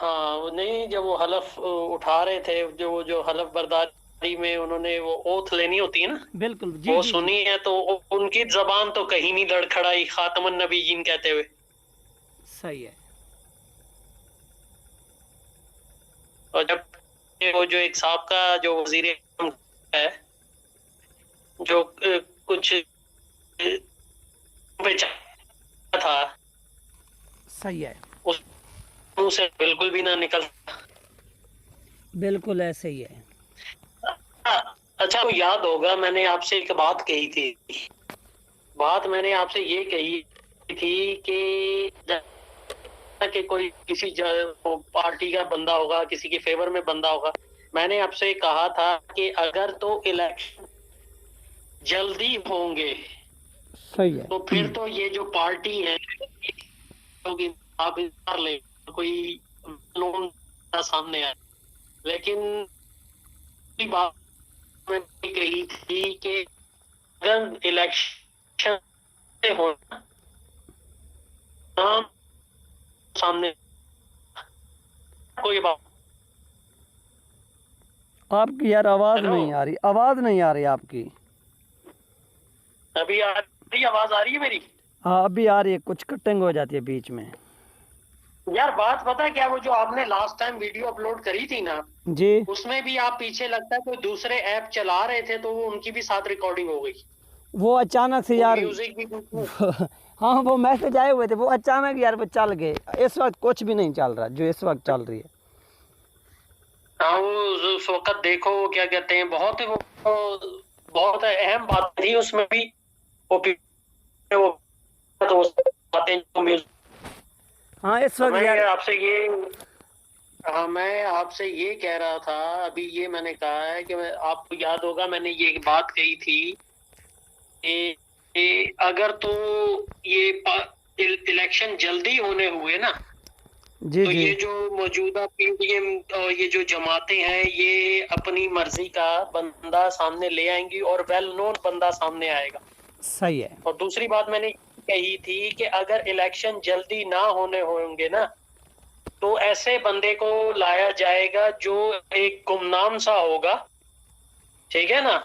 हाँ वो नहीं, जब वो हलफ उठा रहे थे, जो हलफ बर्दारी में उन्होंने वो ओथ लेनी होती है ना, बिल्कुल, जी वो जी जी। सुनी है तो उनकी जबान तो कहीं नहीं लड़खड़ाई खातमुन नबीयीन कहते हुए। सही है। और जब वो जो एक साहब का जो वजीर है, जो कुछ पे था, सही है। उस मुंह से बिल्कुल भी ना निकल। बिल्कुल ऐसे ही है। अच्छा, आपको याद होगा मैंने आपसे एक बात कही थी। बात मैंने आपसे ये कही थी कि कि कोई किसी पार्टी का बंदा होगा, किसी के फेवर में बंदा होगा। मैंने आपसे कहा था कि अगर तो इलेक्शन जल्दी होंगे सही है। तो फिर तो ये जो पार्टी है होगी, आप इंतजार ले, कोई लोन सामने आए। लेकिन बात मैंने कही थी कि अगर इलेक्शन हो सामने, कोई बात। आपकी यार आवाज़ हेलो, नहीं आ रही, आवाज़ नहीं आ रही आपकी। अभी आ रही, आवाज आ रही है मेरी? हाँ अभी आ रही है, कुछ कटिंग हो जाती है बीच में। यार बात पता है क्या, वो जो आपने लास्ट टाइम वीडियो अपलोड करी थी ना, जी। उसमें भी आप पीछे लगता है कोई दूसरे ऐप चला रहे थे, तो वो उनकी भी साथ रिकॉर्डिंग हो गई। वो अचानक से वो यार म्यूजिक भी बीच में। हाँ वो मैसेज आए हुए थे, वो अचानक यार वो चल गए। इस वक्त कुछ भी नहीं चल रहा जो इस वक्त चल रही है। हाँ वो उस वक्त देखो वो क्या कहते हैं, बहुत ही वो बहुत अहम बात थी उसमें भी। वो वो तो वो बातें जो म्यूजिक। हाँ इस तो वक्त मैं यार। आपसे ये, हाँ मैं आपसे ये कह रहा था, अभी ये मैंने कहा है कि आपको याद होगा मैंने ये एक बात कही थी कि अगर तो ये इलेक्शन जल्दी होने हुए ना, जी तो जी। ये जो मौजूदा पीडीएम और ये जो जमातें हैं, ये अपनी मर्जी का बंदा सामने ले आएंगी और वेल नोन बंदा सामने आएगा। सही है। और दूसरी बात मैंने कही थी कि अगर इलेक्शन जल्दी ना होने होंगे ना, तो ऐसे बंदे को लाया जाएगा जो एक गुमनाम सा होगा, ठीक है ना,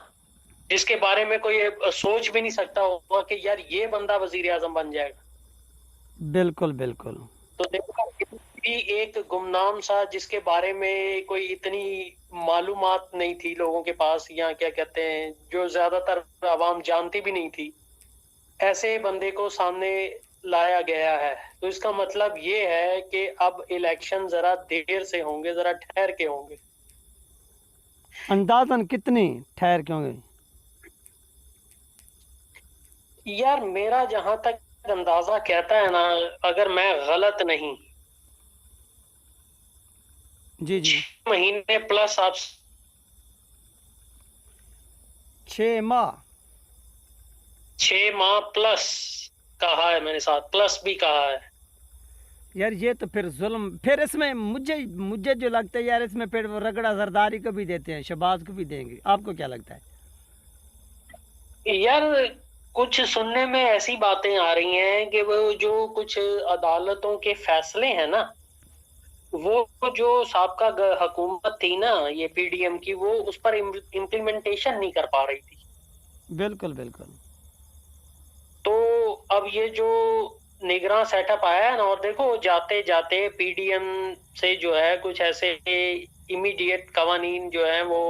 जिसके बारे में कोई सोच भी नहीं सकता होगा कि यार ये बंदा वजीर आजम बन जाएगा। बिल्कुल बिल्कुल। तो देखो, भी एक गुमनाम सा जिसके बारे में कोई इतनी मालूमात नहीं थी लोगों के पास, या क्या कहते हैं जो ज्यादातर आवाम जानती भी नहीं थी, ऐसे बंदे को सामने लाया गया है। तो इसका मतलब ये है कि अब इलेक्शन जरा देर से होंगे, जरा ठहर के होंगे। अंदाजन कितनी ठहर क्यों गई? यार मेरा जहां तक अंदाजा कहता है ना, अगर मैं गलत नहीं, जी जी। 6 महीने प्लस आप। 6 माह? 6 माह प्लस कहा है मैंने, साथ प्लस भी कहा है। यार ये तो फिर जुल्म, फिर इसमें मुझे मुझे जो लगता है यार, इसमें फिर वो रगड़ा जरदारी को भी देते हैं, शहबाज को भी देंगे। आपको क्या लगता है? यार कुछ सुनने में ऐसी बातें आ रही हैं कि वो जो कुछ अदालतों के फैसले हैं ना, वो जो साबका हुकूमत थी ना ये पीडीएम की, वो उस पर इम्प्लीमेंटेशन नहीं कर पा रही थी। बिल्कुल बिल्कुल। तो अब ये जो निगरान सेटअप आया है ना, और देखो जाते जाते पीडीएम से जो है कुछ ऐसे इमीडिएट कवानीन जो है वो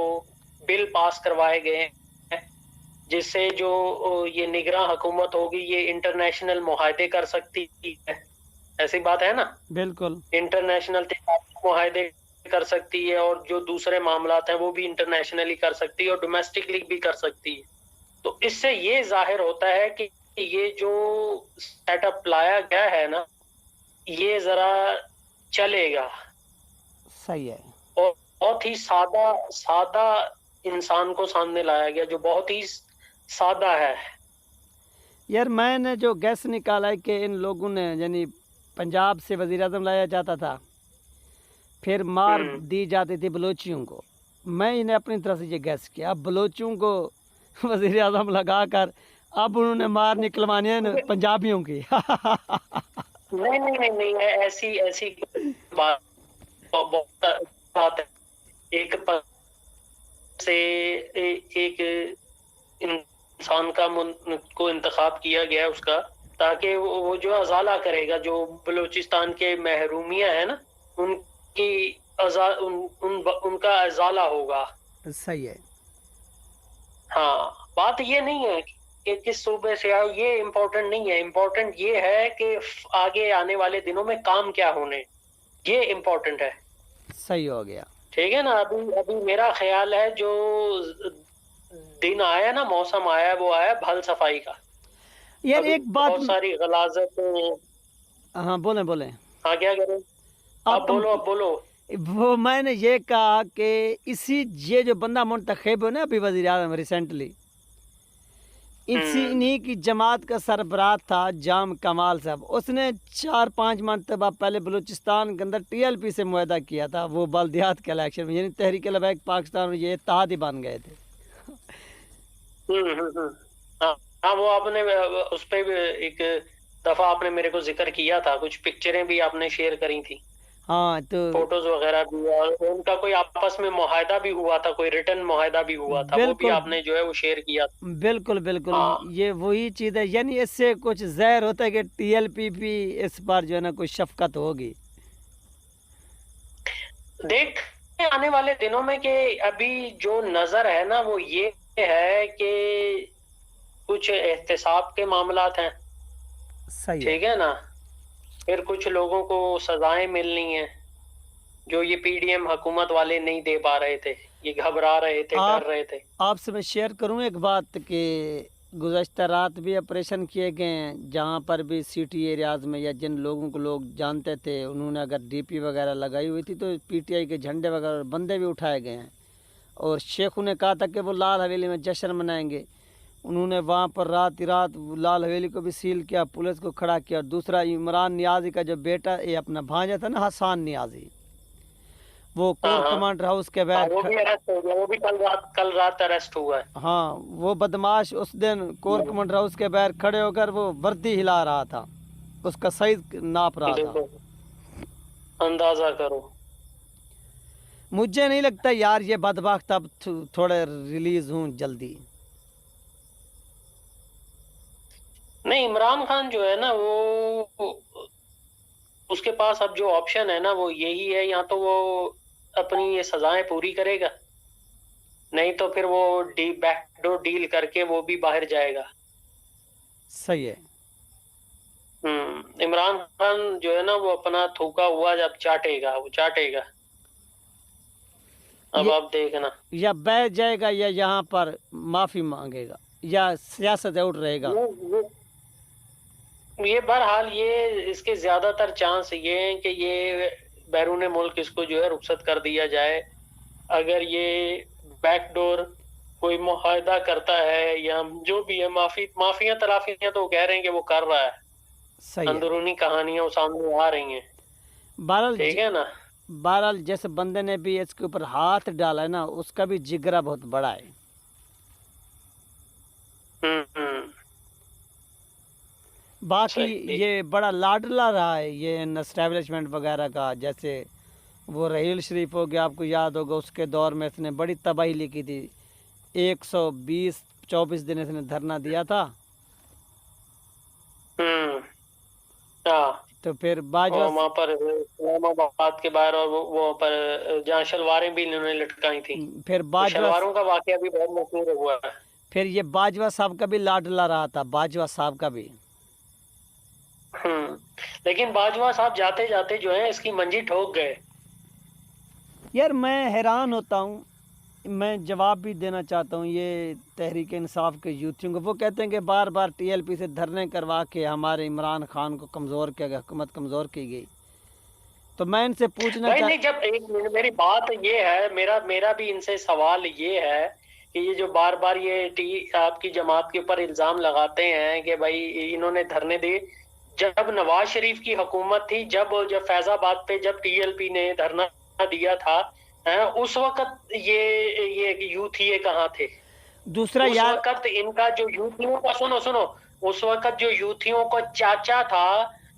बिल पास करवाए गए हैं, जिससे जो ये निगरान हुकूमत होगी ये इंटरनेशनल मुआहदे कर सकती है। ऐसी बात है ना, बिल्कुल। इंटरनेशनल मुआहदे कर सकती है, और जो दूसरे मामलात हैं वो भी इंटरनेशनली कर सकती है, और डोमेस्टिकली भी कर सकती है। तो इससे ये जाहिर होता है कि ये जो सेटअप लाया गया है ना, ये जरा चलेगा। सही है। और बहुत ही सादा सादा इंसान को सामने लाया गया, जो बहुत ही सादा है। यार मैंने जो गैस निकाला है कि इन लोगों ने, यानी पंजाब से वज़ीर आज़म लाया जाता था, फिर मार हम्म। दी जाती थी बलोचियों को। मैं इन्हें अपनी तरफ से ये गैस किया, अब बलोचियों को वज़ीर आज़म लगा कर अब उन्होंने मार निकलवानी है पंजाबियों की। नहीं नहीं नहीं नहीं, ऐसी ऐसी बात बहुत बात है। एक पद से एक इंसान का को इंतखाब किया गया है उसका, ताकि वो जो अजाला करेगा, जो बलूचिस्तान के महरूमियां है ना, उनकी उनका अजाला होगा। सही है। हाँ, बात ये नहीं है कि किस सूबे से आओ, ये इम्पोर्टेंट नहीं है। इम्पोर्टेंट ये है कि आगे आने वाले दिनों में काम क्या होने, ये इम्पोर्टेंट है। सही हो गया। ठीक है ना। अभी अभी मेरा ख्याल है जो दिन आया ना, मौसम आया, वो आया भल सफाई का। यार अभी एक बात बहुत सारी गलाजत। हाँ बोले बोले। हाँ, क्या करें? आप अब तुम बोलो, अब बोलो। वो मैंने ये कहा कि इसी ये जो बंदा मुंतखब है ना अभी वज़ीर आज़म रिसेंटली, इसी हम्म। इन्हीं की जमात का सरबराह था जाम कमाल साहब। उसने 4-5 मरतबा पहले बलूचिस्तान के अंदर TLP से मुआहदा किया था, वो बल्दियात के इलेक्शन में, यानी तहरीक लबैक पाकिस्तान में ये इत्तेहाद ही बन गए थे। हाँ हाँ, वो आपने उस पे भी एक दफा आपने मेरे को जिक्र किया था, कुछ पिक्चरें भी आपने शेयर करी थी, हाँ तो फोटोज वगैरह भी, और उनका कोई आपस में मुआहदा भी हुआ था, कोई रिटर्न मुआहदा भी हुआ था, वो भी बिल्कुल आपने जो है वो शेयर किया था। बिल्कुल बिल्कुल, हाँ, ये वही चीज़ है। यानी इससे कुछ ज़ाहिर होता है कि TLP भी इस बार जो है ना कोई शफकत होगी। देख आने वाले दिनों में कि अभी जो नजर है ना, वो ये है कि कुछ एहतसाब के मामलात हैं। सही है। ठीक है ना। फिर कुछ लोगों को सजाएं मिलनी है, जो ये PDM हुकूमत वाले नहीं दे पा रहे थे, ये घबरा रहे थे, डर आप रहे थे। आपसे मैं शेयर करूं एक बात कि गुज़श्ता रात भी ऑपरेशन किए गए हैं, जहां पर भी सिटी एरियाज़ में या जिन लोगों को लोग जानते थे, उन्होंने अगर DP वगैरह लगाई हुई थी तो PTI के झंडे वगैरह बंदे भी उठाए गए हैं। और शेखों ने कहा था कि वो लाल हवेली में जश्न मनाएंगे, उन्होंने वहाँ पर रात ही रात लाल हवेली को भी सील किया, पुलिस को खड़ा किया। और दूसरा इमरान नियाज़ी का जो बेटा, ये अपना भांजा था ना हसान नियाज़ी, वो हाँ कोर हाँ कमांडर हाउस के हाँ, बाहर वो भी अरेस्ट हो गया, वो भी कल रात अरेस्ट हुआ है। हाँ, वो बदमाश उस दिन कोर कमांडर हाउस के बाहर खड़े होकर वो वर्दी हिला रहा था, उसका साइज नाप रहा था। देखो, अंदाजा करो। मुझे नहीं लगता यार ये बदबख्त अब थोड़े रिलीज हों जल्दी। नहीं, इमरान खान जो है ना, वो उसके पास अब जो ऑप्शन है ना, वो यही है, या तो वो अपनी ये सजाएं पूरी करेगा, नहीं तो फिर वो बैकडोर डील करके वो भी बाहर जाएगा। सही है। इमरान खान जो है ना, वो अपना थूका हुआ जब चाटेगा, वो चाटेगा। अब ये आप देखना। या बैठ जाएगा या यहाँ पर माफ़ी मांगेगा या सियासत आउट रहेगा। ये बहरहाल ये इसके ज्यादातर चांस ये हैं कि ये बैरून मुल्क इसको जो है रुखसत कर दिया जाए। अगर ये बैकडोर कोई मुआहदा करता है या जो भी है, माफिया तलाफियां तो कह रहे हैं कि वो कर रहा है, सही है। अंदरूनी कहानियां सामने आ रही हैं। बहरहाल ठीक है ना। बहरहाल जिस बंदे ने भी इसके ऊपर हाथ डाला है ना, उसका भी जिगरा बहुत बड़ा है। हम्म। बाकी सही। ये बड़ा लाडला रहा है ये एस्टेब्लिशमेंट वगैरह का। जैसे वो रहील शरीफ हो गया, आपको याद होगा, उसके दौर में इसने बड़ी तबाही लिखी थी। 124 दिन इसने धरना दिया था। हाँ, तो फिर बाजवा वहाँ पर इस्लामाबाद के बाहर, और वो वहाँ पर जहाँ शलवारें भी इन्होंने लटकाई थी, फिर तो बाजवा शलवारों का वाकया भी बहुत मशहूर हुआ है। फिर ये बाजवा साहब का भी लाडला रहा था, बाजवा साहब का भी। लेकिन बाजवा साहब जाते जाते जो है इसकी मंजी ठोक गए। यार मैं हैरान होता हूँ, मैं जवाब भी देना चाहता हूँ ये तहरीक इंसाफ के यूथियों को। वो कहते हैं कि बार बार TLP से धरने करवा के हमारे इमरान खान को कमज़ोर किया गया, हुकूमत कमज़ोर की गई। तो मैं इनसे पूछना भाई नहीं, जब एक मिनट, मेरी बात ये है, मेरा भी इनसे सवाल ये है कि ये जो बार बार ये आपकी जमात के ऊपर इल्जाम लगाते हैं कि भाई इन्होंने धरने दिए, जब नवाज शरीफ की हुकूमत थी, जब फैजाबाद पे जब TLP ने धरना दिया था, उस वक्त ये यूथिये कहाँ थे? दूसरा उस यार, वक्त इनका जो यूथियों का, सुनो सुनो, उस वक्त जो यूथियों का चाचा था,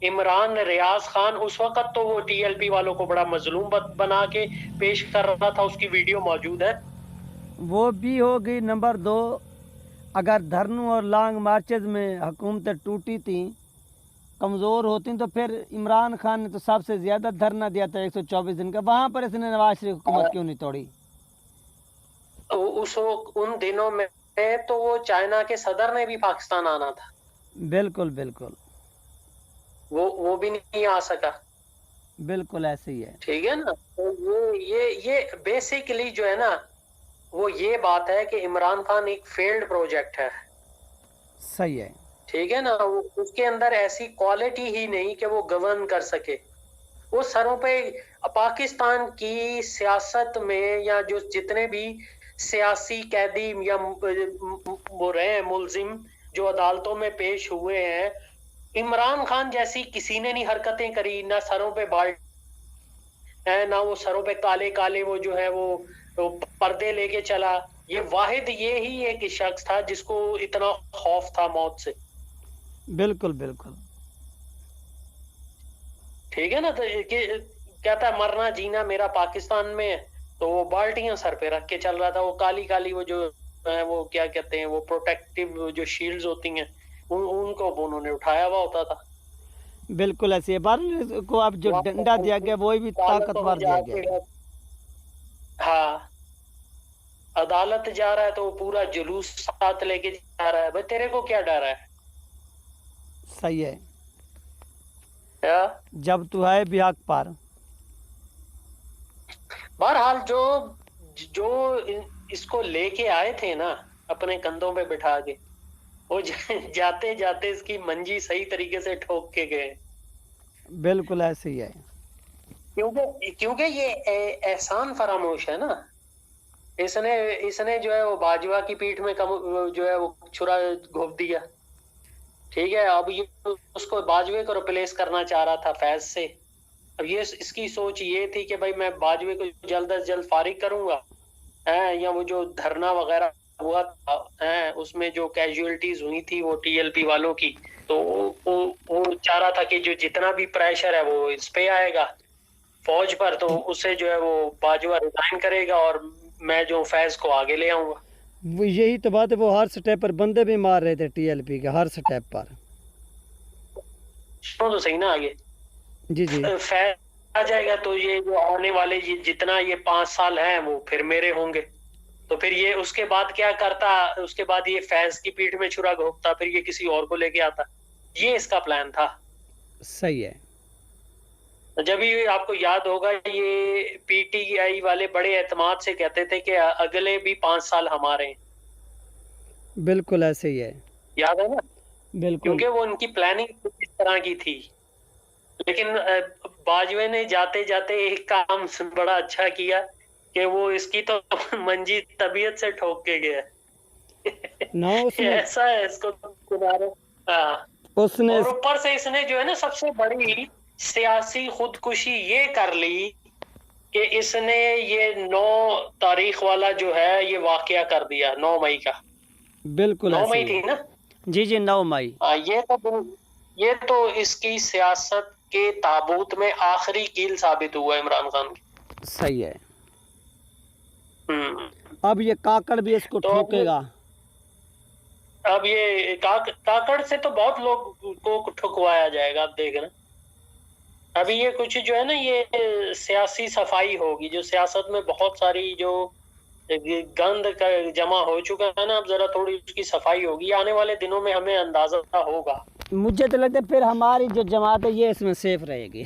इमरान रियाज खान उस वक्त तो वो टीएलपी वालों को बड़ा मजलूम बना के पेश कर रहा था, उसकी वीडियो मौजूद है। वो भी होगी। नंबर 2, अगर धरनों और लॉन्ग मार्चेज में हुकूमतें टूटी थी, कमज़ोर होती, तो फिर इमरान खान ने तो सबसे ज़्यादा धरना दिया था 124 दिन का, वहाँ पर इसने नवाज शरीफ हुकूमत क्यों नहीं तोड़ी? उन दिनों में तो वो चाइना के सदर ने भी पाकिस्तान आना था। बिल्कुल बिल्कुल, वो भी नहीं आ सका। बिल्कुल ऐसे ही है। ठीक है ना। तो ये बेसिकली जो है ना, वो ये बात है कि इमरान खान एक फेल्ड प्रोजेक्ट है। सही है। ठीक है ना। वो उसके अंदर ऐसी क्वालिटी ही नहीं कि वो गवर्न कर सके। वो सरों पे पाकिस्तान की सियासत में या जो जितने भी सियासी कैदी या वो रहे मुलजिम जो अदालतों में पेश हुए हैं, इमरान खान जैसी किसी ने नहीं हरकतें करी। ना सरों पे बाल है, ना वो सरों पे काले काले वो जो है वो पर्दे लेके चला। ये वाहिद ये ही एक शख्स था जिसको इतना खौफ था मौत से। बिल्कुल बिल्कुल। ठीक है ना। तो कहता है मरना जीना मेरा पाकिस्तान में है। तो वो बाल्टियां सर पे रख के चल रहा था। वो काली काली वो जो है वो क्या कहते हैं, वो प्रोटेक्टिव जो शील्ड्स होती हैं, उनको उन्होंने उठाया हुआ होता था। बिल्कुल ऐसे है। बार को अब जो डंडा दिया गया वो भी ताकतवर दिया गया। हाँ, अदालत जा रहा है तो वो पूरा जुलूस साथ लेके जा रहा है। भाई तेरे को क्या डर है? सही है। या? जब तू है भी हक पार। बहरहाल जो जो इसको लेके आए थे ना अपने कंधों पे बिठा के, वो जाते जाते इसकी मंजी सही तरीके से ठोक के गए। बिल्कुल ऐसे ही है। क्योंकि ये एहसान फरामोश है ना। इसने जो है वो बाजवा की पीठ में जो है वो छुरा घोप दिया। ठीक है। अब ये उसको बाजवे को रिप्लेस करना चाह रहा था फैज से। अब ये इसकी सोच ये थी कि भाई मैं बाजवे को जल्द अज जल्द फारिग करूंगा, या वो जो धरना वगैरह हुआ था उसमें जो कैजुअलिटीज हुई थी वो टीएलपी वालों की, तो वो चाह रहा था कि जो जितना भी प्रेशर है वो इस पे आएगा फौज पर, तो उससे जो है वो बाजवा रिजाइन करेगा और मैं जो फैज को आगे ले आऊंगा। वो यही तो बात है। वो हर स्टेप पर बंदे भी मार रहे थे टीएलपी के, हर स्टेप पर। सुनो तो सही ना आगे। जी जी। फैज आ जाएगा तो ये जो आने वाले जितना ये 5 साल हैं वो फिर मेरे होंगे। तो फिर ये उसके बाद क्या करता, उसके बाद ये फैज की पीठ में छुरा घोंपता, फिर ये किसी और को लेके आता। ये इसका प्लान था। सही है। जब भी आपको याद होगा ये पीटीआई वाले बड़े एतमाद से कहते थे कि अगले भी 5 साल हमारे हैं। बिल्कुल ऐसे ही है। याद है ना। बिल्कुल। क्योंकि वो उनकी प्लानिंग इस तरह की थी। लेकिन बाजवे ने जाते जाते एक काम बड़ा अच्छा किया कि वो इसकी तो मंजी तबीयत से ठोक के गया। ना उसने ऐसा है इसको किनारे। हाँ। उसने और ऊपर से इसने जो है ना सबसे बड़ी सियासी खुदकुशी ये कर ली कि इसने ये 9 तारीख वाला जो है ये वाकया कर दिया 9 मई का। बिल्कुल 9 ऐसे मई ही थी है। ना। जी जी, 9 मई। ये तो इसकी सियासत के ताबूत में आखिरी कील साबित हुआ इमरान खान की। सही है। हम्म। अब ये काकड़ भी इसको तो ठोकेगा। अब ये काकड़ से तो बहुत लोग को ठुकवाया जाएगा। आप देखना अभी ये कुछ जो है ना ये सियासी सफाई होगी। जो सियासत में बहुत सारी जो गंद का जमा हो चुका है ना, अब जरा थोड़ी उसकी सफाई होगी। आने वाले दिनों में हमें अंदाजा होगा। मुझे तो लगता है फिर हमारी जो जमात है ये इसमें सेफ रहेगी।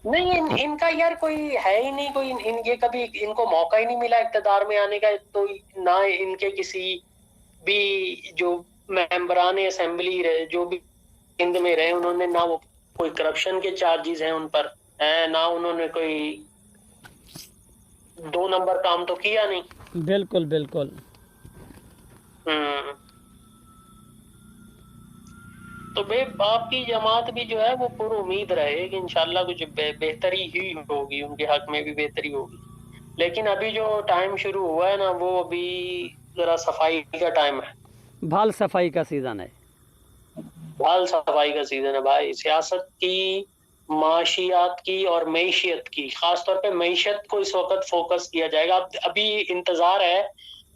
नहीं इनका यार कोई है ही नहीं। कोई ये कभी इनको मौका ही नहीं मिला इक़्तिदार में आने का। तो ना इनके किसी भी जो मेंबरान असेंबली रहे, जो भी हिंद में रहे, उन्होंने ना वो कोई करप्शन के चार्जेस हैं उन पर, है ना उन्होंने कोई 2 नंबर काम तो किया नहीं। बिल्कुल बिल्कुल। तो आपकी जमात भी जो है वो पूरी उम्मीद रहे कि इंशाल्लाह कुछ बेहतरी ही होगी, उनके हक में भी बेहतरी होगी। लेकिन अभी जो टाइम शुरू हुआ है ना वो अभी जरा सफाई का टाइम है। भाल सफाई का सीजन है। दाल सफाई का सीजन है भाई, सियासत की, माशियात की और मईशियत की, खासतौर पे मईशत को इस वक्त फोकस किया जाएगा। अब अभी इंतजार है,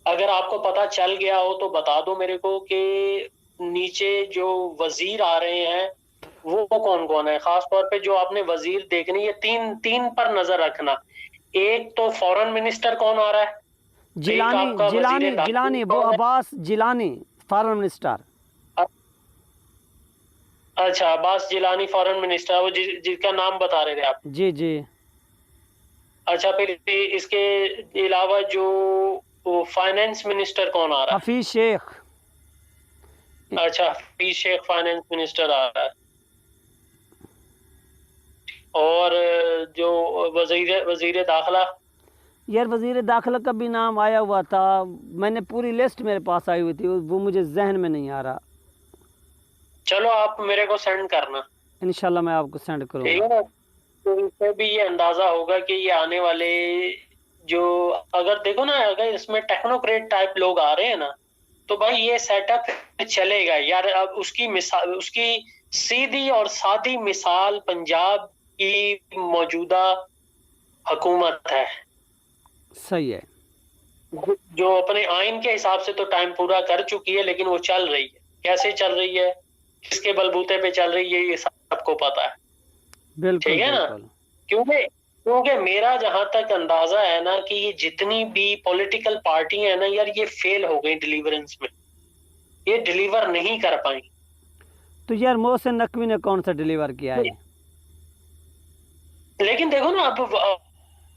अगर आपको पता चल गया हो तो बता दो मेरे को कि नीचे जो वजीर आ रहे हैं वो कौन कौन है। खास तौर पे जो आपने वजीर देखने, ये तीन तीन पर नजर रखना। एक तो फॉरेन मिनिस्टर कौन आ रहा है, एक जिलानी, आपका जिलानी, वजीर दाखिला जिलानी, वो कौन है। Abbas Jilani, foreign minister. अच्छा, अब्बास जिलानी फॉरेन मिनिस्टर, वो जिसका नाम बता रहे थे आप। जी जी। अच्छा, फिर इसके अलावा जो फाइनेंस मिनिस्टर कौन आ रहा हफीज शेख। है। अच्छा, हफीज शेख फाइनेंस मिनिस्टर आ रहा है। और जो वजीर वजीर दाखिला। यार वजीर दाखिला का भी नाम आया हुआ था, मैंने पूरी लिस्ट मेरे पास आई हुई थी, वो मुझे जहन में नहीं आ रहा। चलो आप मेरे को सेंड करना, इंशाल्लाह मैं आपको सेंड ठीक करूंगा। है ना। तो इससे भी ये अंदाजा होगा कि ये आने वाले जो, अगर देखो ना, अगर इसमें टेक्नोक्रेट टाइप लोग आ रहे हैं ना, तो भाई ये सेटअप चलेगा यार। अब उसकी मिसाल, उसकी सीधी और सादी मिसाल पंजाब की मौजूदा हुकूमत है, सही है। जो अपने आइन के हिसाब से तो टाइम पूरा कर चुकी है, लेकिन वो चल रही है। कैसे चल रही है, किसके बलबूते पे चल रही है, ये सबको पता है। बिल्कुल ठीक है ना। बिल्कुल। क्योंकि क्योंकि मेरा जहां तक अंदाजा है ना कि ये जितनी भी पॉलिटिकल पार्टी है ना यार, ये फेल हो गई डिलीवरेंस में, ये डिलीवर नहीं कर पाई। तो यार मोहसिन नकवी ने कौन सा डिलीवर किया है? लेकिन देखो ना, अब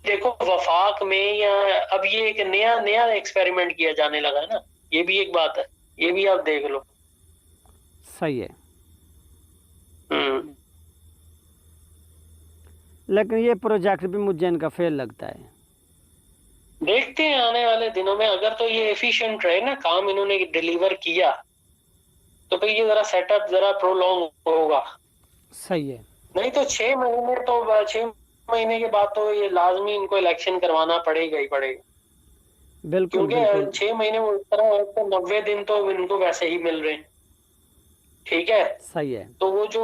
देखो वफाक में, या अब ये एक नया नया एक्सपेरिमेंट किया जाने लगा है ना, ये भी एक बात है, ये भी आप देख लो। सही है। हम्म। लेकिन ये प्रोजेक्ट भी मुझे इनका फेल लगता है। देखते हैं आने वाले दिनों में, अगर तो ये एफिशिएंट रहे ना काम, इन्होंने डिलीवर किया, तो फिर ये जरा सेटअप जरा प्रोलॉन्ग होगा। सही है। नहीं तो 6 महीने, तो 6 महीने के बाद तो ये लाजमी इनको इलेक्शन करवाना पड़ेगा ही पड़ेगा। बिल्कुल बिल्कुल। क्योंकि 6 महीने वो इस तरह है, तो 90 दिन तो इनको वैसे ही मिल रहे हैं। ठीक है। सही है। तो वो जो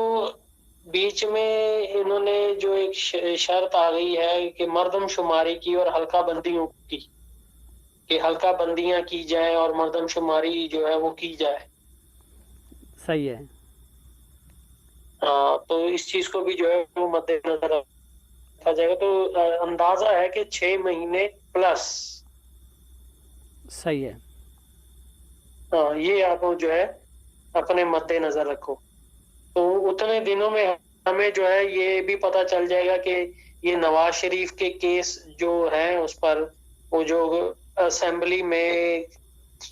बीच में इन्होंने जो एक शर्त आ गई है कि मर्दमशुमारी की और हल्का बंदियों की, कि हल्का बंदियां की जाए और मर्दमशुमारी जो है वो की जाए। सही है। हाँ, तो इस चीज को भी जो है वो मद्देनजर रखा जाएगा। तो अंदाजा है कि 6 महीने प्लस। सही है। हाँ, ये आप जो है अपने मद्देनजर रखो। तो उतने दिनों में हमें जो है ये भी पता चल जाएगा कि ये नवाज शरीफ के केस जो है उस पर, वो जो असेंबली में,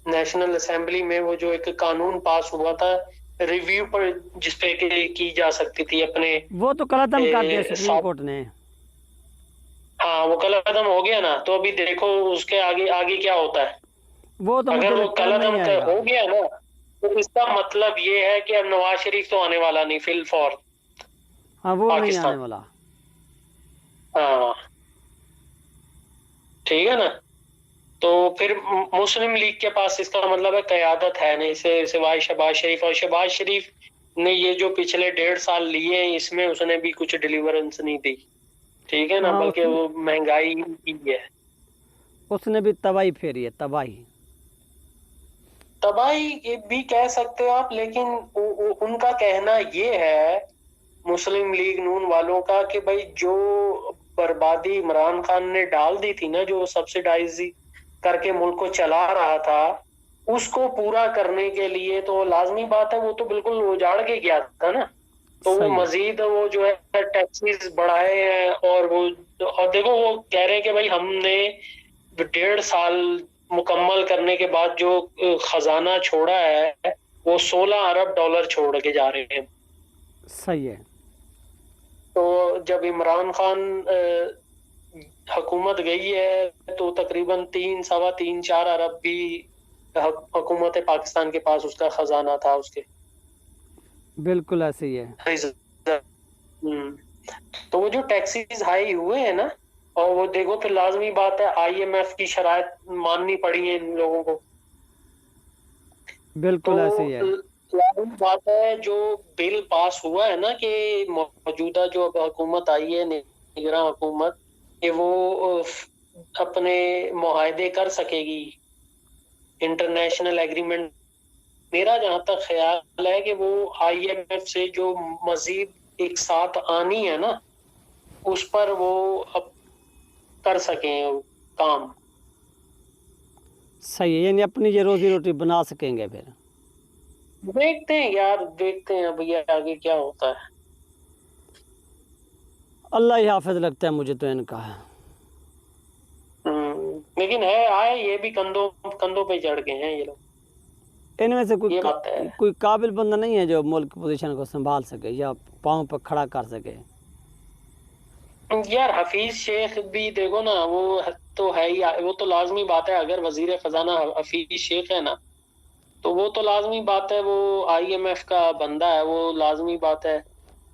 नेशनल असेंबली में वो जो एक कानून पास हुआ था रिव्यू पर, जिसपे की जा सकती थी अपने, वो तो कलअदम कर दिया सुप्रीम कोर्ट ने। हाँ, वो कलअदम हो गया ना, तो अभी देखो उसके आगे आगे क्या होता है। वो तो मुझे अगर वो लगता है नहीं कलअदम आएगा। हो गया ना, तो इसका मतलब ये है कि अब नवाज शरीफ तो आने वाला नहीं फिल फॉर हाँ वो नहीं आने पाकिस्तान। वाला। हाँ, ठीक है ना। तो फिर मुस्लिम लीग के पास इसका मतलब है कयादत है नहीं, इसे सिवाय शहबाज शरीफ। और शहबाज शरीफ ने ये जो पिछले 1.5 साल लिए हैं, इसमें उसने भी कुछ डिलीवरेंस नहीं दी। ठीक है ना, हाँ बल्कि वो महंगाई की है। उसने भी तबाही फेरी है, तबाही। तबाही ये भी कह सकते हो आप, लेकिन उनका कहना ये है, मुस्लिम लीग नून वालों का, कि भाई जो बर्बादी इमरान खान ने डाल दी थी ना, जो सब्सिडाइज करके मुल्क को चला रहा था, उसको पूरा करने के लिए तो लाजमी बात है, वो तो बिल्कुल उजाड़ के गया था ना। तो वो सही है। मजीद वो जो है टैक्सेस बढ़ाए हैं, और देखो वो कह रहे हैं कि भाई हमने 1.5 साल मुकम्मल करने के बाद जो खजाना छोड़ा है, वो 16 अरब डॉलर छोड़ के जा रहे हैं। सही है। तो जब इमरान खान हुकूमत गई है, तो तकरीबन 3, 3.25, 4 अरब भी हुकूमत पाकिस्तान के पास उसका खजाना था उसके। बिल्कुल ऐसे ही है। तो वो जो टैक्सीज हाई हुए हैं ना, और वो देखो फिर लाजमी बात है IMF की शराइत माननी पड़ी है इन लोगों को। बिल्कुल ऐसे ही है। तो लाजमी बात है, जो बिल पास हुआ है ना कि मौजूदा जो अब हुकूमत आई है, निगरान हुकूमत, कि वो अपने मुआहदे कर सकेगी, इंटरनेशनल एग्रीमेंट। मेरा जहां तक ख्याल है कि वो IMF से जो मजीद एक साथ आनी है ना, उस पर वो अब कर सकें काम। सही है, यानी अपनी ये रोजी रोटी बना सकेंगे फिर। देखते हैं यार, देखते हैं अब ये आगे क्या होता है। अल्लाह ही हाफिज लगता है मुझे तो इनका। लेकिन है आए ये भी कंधों कंधों पे चढ़ गए हैं ये लोग, इनमें से ये बात है। कोई काबिल बंदा नहीं है जो मुल्क पोजीशन को संभाल सके या पाँव पर खड़ा कर सके। यार हफीज शेख भी देखो ना, वो तो है ही, वो तो लाजमी बात है, अगर वजीर खजाना हफीज शेख है ना, तो वो तो लाजमी बात है, वो IMF का बंदा है, वो लाजमी बात है।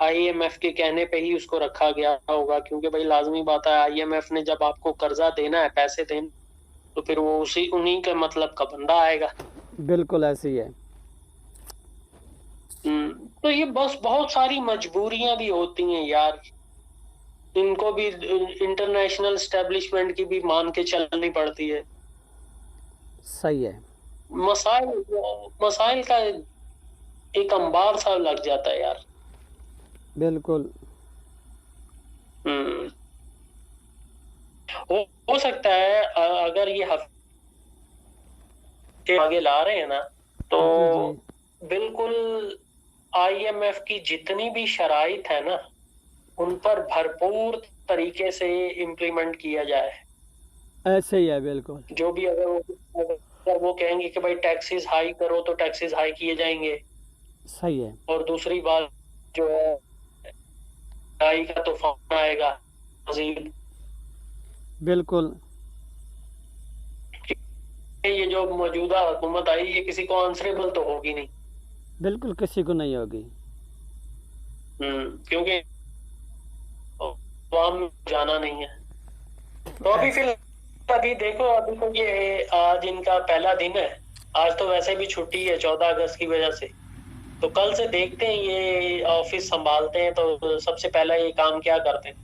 IMF के कहने पे ही उसको रखा गया होगा, क्योंकि भाई लाजमी बात है, IMF ने जब आपको कर्जा देना है, पैसे देना, तो फिर वो उसी उन्हीं के मतलब का बंदा आएगा। बिल्कुल ऐसे ही है। तो ये बस बहुत सारी मजबूरियां भी होती हैं यार, इनको भी इंटरनेशनल स्टैब्लिशमेंट की भी मान के चलनी पड़ती है। सही है। मसाइल मसाइल का एक अंबार सा लग जाता है यार। बिल्कुल। हम्म हो सकता है अगर ये हफ्ते आगे ला रहे हैं ना, तो जी जी। बिल्कुल IMF की जितनी भी शराइत है ना, उन पर भरपूर तरीके से इम्प्लीमेंट किया जाए। ऐसे ही है बिल्कुल। जो भी अगर वो कहेंगे कि भाई टैक्सेस हाई करो, तो टैक्सेस हाई किए जाएंगे। सही है। और दूसरी बात जो है, महंगाई का तूफान आएगा मजीद। बिल्कुल। ये जो मौजूदा हुकूमत आई, ये किसी को आंसरेबल तो होगी नहीं। बिल्कुल किसी को नहीं होगी। क्योंकि अवाम में जाना नहीं है। तो अभी फिलहाल अभी देखो, अभी तो ये आज इनका पहला दिन है। आज तो वैसे भी छुट्टी है 14 अगस्त की वजह से। तो कल से देखते हैं ये ऑफिस संभालते हैं तो सबसे पहला ये काम क्या करते हैं,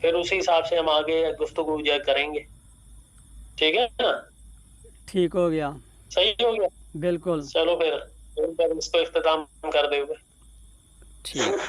फिर उसी हिसाब से हम आगे गुफ्तगू करेंगे। ठीक है ना? ठीक हो गया। सही हो गया। बिल्कुल। चलो फिर इसको इख्तिताम कर दे। ठीक।